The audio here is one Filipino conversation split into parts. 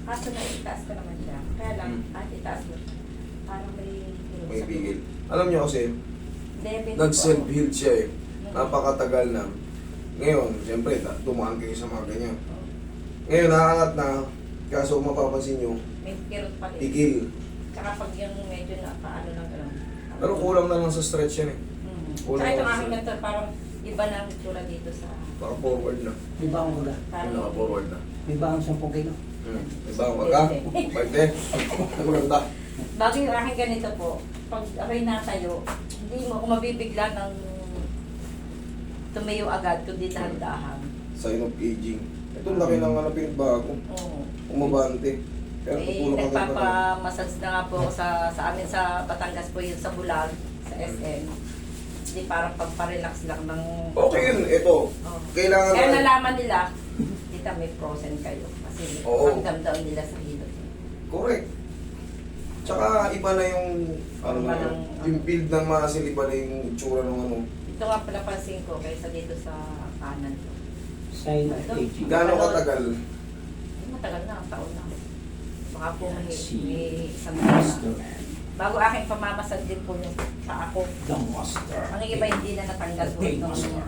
Kaso na itaas ko naman siya. Kaya lang, itaas mo. Parang May pigil. Alam niyo kasi, diabetes nag-self-heal siya eh. Napakatagal na. Ngayon, siyempre, dumaan kayo sa mga ganyan. Ngayon, nakaangat na. Kaso mapapansin nyo, may kirot pa rin. pigil. Tsaka pag yung medyo nakaano lang gano'n. Pero kulang na lang sa stretch yan eh. Kulang Tsaka itong lang aking sa... ganito, parang iba na ang itsura dito sa... Naka-forward na. May baong ka ba? Parang Naka-forward na. May baong 10 kilo. Diba ang maga? Pwede. Nagulanda. bago yung aking ganito po, pag ako'y natayo, hindi mo ako mabibigla ng tumayo agad, kundi dahan-dahan. Sign of aging. Ito laki ng ano pinagbago. Oo. Umabante. Kaya tutulong ka ganun. Nagpapamassage na nga po ako sa amin sa Batangas po yun, sa Bulag, sa SM. Hindi parang pagpa-relax lang ng... Okay yun, ito. Oo. Kailangan Kaya na... nalaman nila, kita may frozen kayo. Kasi Oo. hanggang daw nila sa hilot. Correct. Tsaka iba na yung... Ano Iba na, ng- yung build ng muscle, iba na yung itsura ng ano. Ito nga pala pansin ko kaysa dito sa kanan. Sign of aging. Gano'ng katagal? Matagal na, ang taon na. Baka po may isang Master. bago aking pamamasad din po yung paa ko. The master. Ang iba hindi na natanggal po The itong master.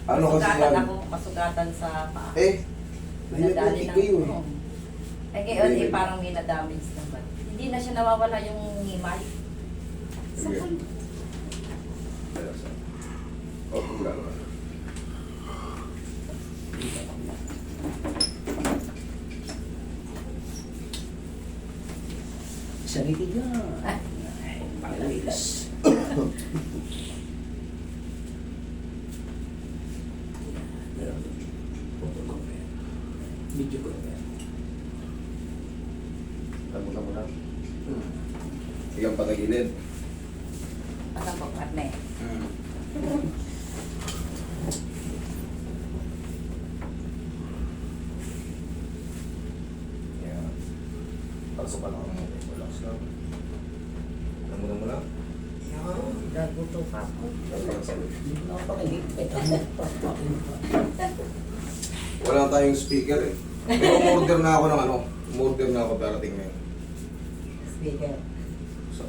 Ano kasi masugatan yan? ako, masugatan sa paa. Eh, Nadali diabetic ng kayo eh. oo. Eh ngayon parang may na-damage naman. Hindi na siya nawawala yung himay. Sa Sige. puno. Oh, gano'n. Sarili ka. Ay, panglalis. Video ko yan. Alam mo na. Ilang patagilid. Pasang po, partner. Yan. Pasok ka lang. Relax lang. Alam mo na. Yan. Gaguto pa po. Hindi ko na pakinig. Wala tayong speaker eh. Pero umorder na ako ng ano. Umorder na ako darating ngayon. Speaker. So,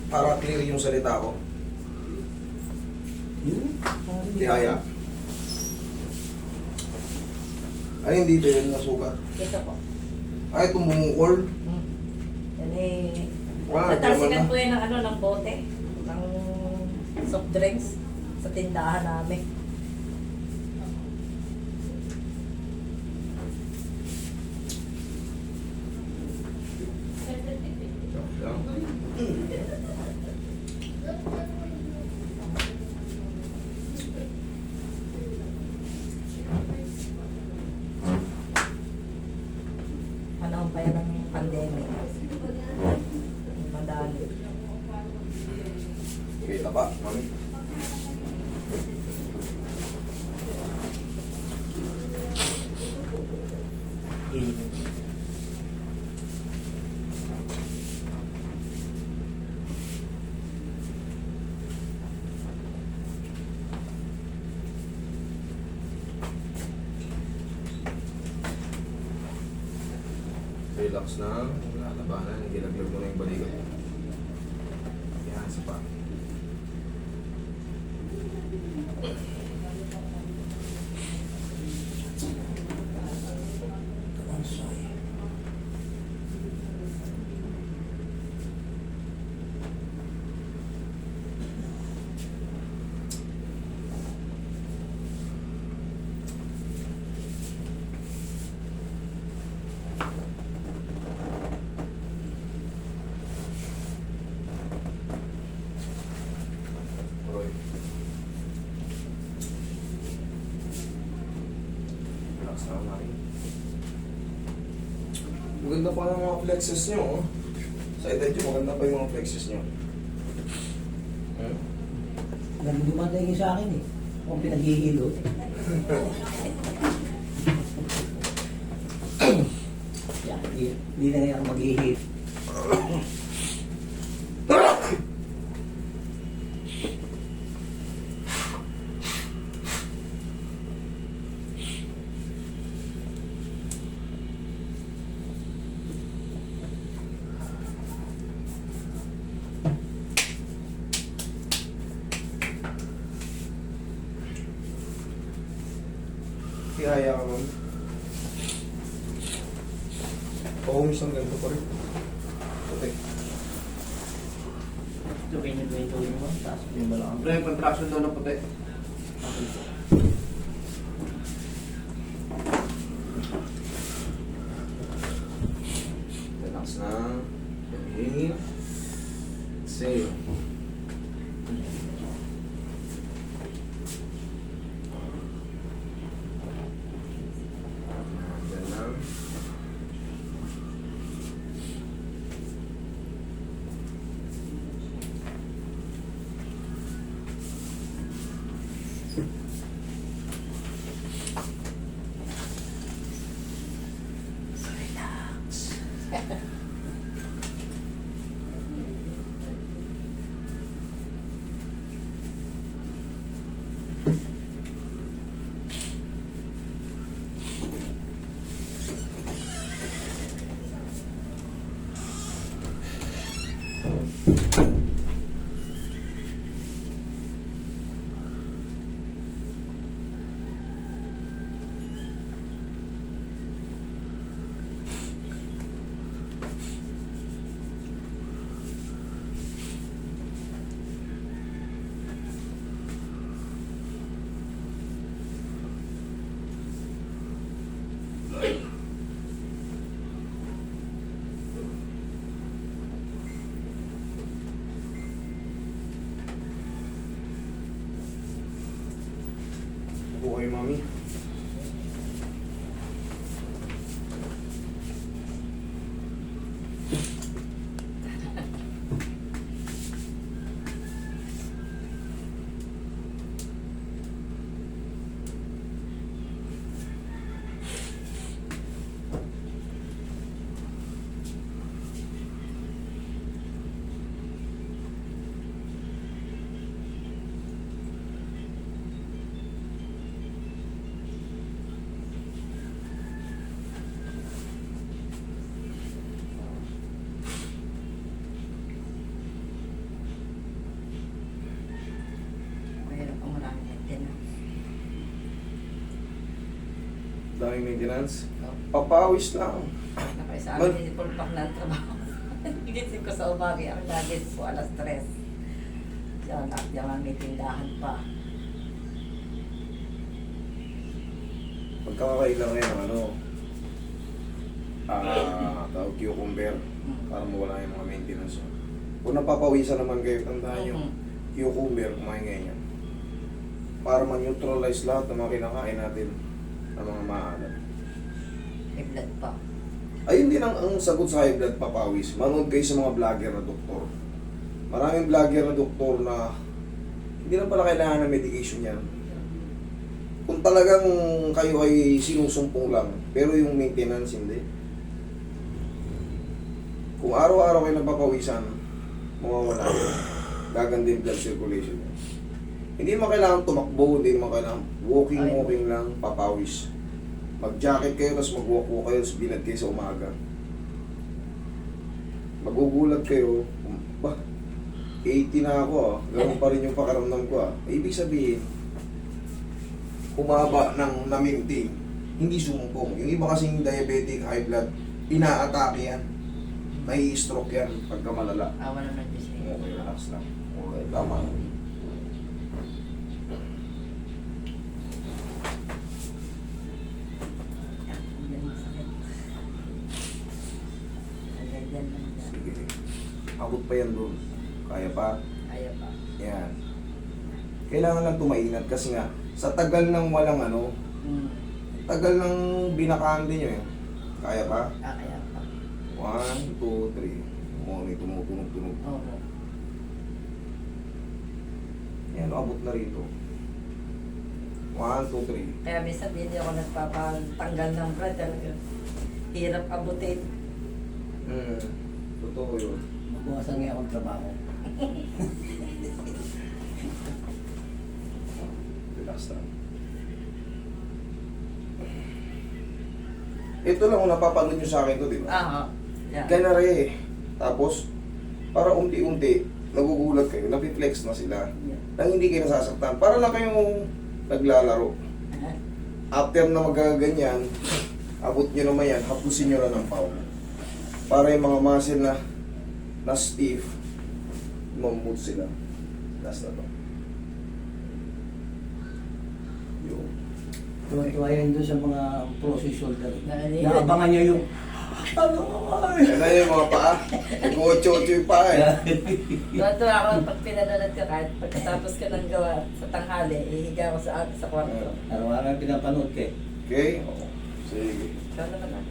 para clear yung salita ko. Tihaya. Ay, hindi ba yun nasukat? Ito po. Ay, itong bumukol. Yan eh. Wala, Natalsikan naman po yan ng ano, ng bote. Ng soft drinks. Sa tindahan namin. Panahon pa yan ng pandemic. Madali. Kita pa, mami. Relax na. Lalabanan. Gilaglag mo na yung balikat mo. Yan, isa pa. Roy. Relax na, mami. Maganda pa ng mga flexes nyo, oh. Sa edad nyo, maganda pa yung mga flexes nyo. Nagdumatay niyo sa akin eh. Kung pinaghihilot. Yan, hindi na yan maghihilot. Tihaya ka ma'am. Paumis ang ganito pa rin. Puti. Ito, pinag-ito mo. Tapos yung balakang. Ano yung contraction daw ng puti? Relax na. Inhale. Exhale. Diyan lang. Relax. Upo kayo, mami. Mayroon pang maraming maintenance. Daming maintenance. Oh. Papawis lang. Nakaisa amin hindi po pak ng trabaho. Gising ko sa umaga, ang nagising po alas 3. Diyan, at diyan may tindahan pa. Pagkakailan ngayon, ano, tawag cucumber para mawala yung mga maintenance. Kung napapawisan naman kayo, tandaan nyo, cucumber, kumain ngayon yan. Para ma-neutralize lahat ng mga kinakain natin ng mga maalat. May blood pa. Ayun din ang sagot sa high blood, papawis. Manood kayo sa mga vlogger na doktor. Maraming vlogger na doktor na hindi na pala kailangan ng medication yan. Kung talagang kayo ay sinusumpong lang, pero yung maintenance hindi. Kung araw-araw kayo nagpapawisan, mawawala yun. Gaganda yung blood circulation yun. Hindi mo kailangan tumakbo, hindi mo kailangan walking lang, papawis. Mag-jacket kayo, tapos mag-walk kayo, tapos bilad kayo sa umaga. Magugulat kayo, ba, 80 na ako ganoon pa rin yung pakaramdam ko Ibig sabihin, humaba ng na-maintain, hindi sumpong. Yung iba kasing diabetic, high blood, inaatake yan. Nai-stroke yan pagka malala. Awa naman Diyos eh. Okay, relax lang. Okay, tama. Yan masakit. Agad yan lang dyan. Sige. Abot pa yan doon. Kaya pa? Kaya pa. Yan. Kailangan lang tumainat kasi nga, sa tagal ng walang ano, tagal ng binakante nyo eh. Kaya pa? Kaya pa. 1, 2, 3. May tumutunog-tunog. Oo. Yan, abot na rito. 1, 2, 3. Kaya minsan hindi ako nagpapatanggal ng brad. Talaga. Hirap abutin. Totoo yun. Magbukasan ngayon akong trabaho. Relax lang. Ito lang kung napapanood nyo sa akin to, di ba? Aha. Yan. Ganare. Tapos, para unti-unti, nagugulat kayo, napiflex na sila. Yan. Nang hindi kayo nasasaktan. Para lang kayong naglalaro. after na magaganyan, abot nyo naman yan, hapusin nyo lang ng palm. Para yung mga muscle na stiff, mamut sila. Last na to. Yung. Tuwa-tuwa yan doon sa mga process shoulder. Naalala. Naabangan niya yung, ano ay? Yan na yung mga paa. Nag-8-8 yung paa eh. Tuwa-tuwa ako pag pinanonood ka kahit pagkatapos ka ng gawa sa tanghali, ihiga ko sa kwarto. Araw-araw pinapanood ka eh. Okay? Sige. Ikaw naman ah.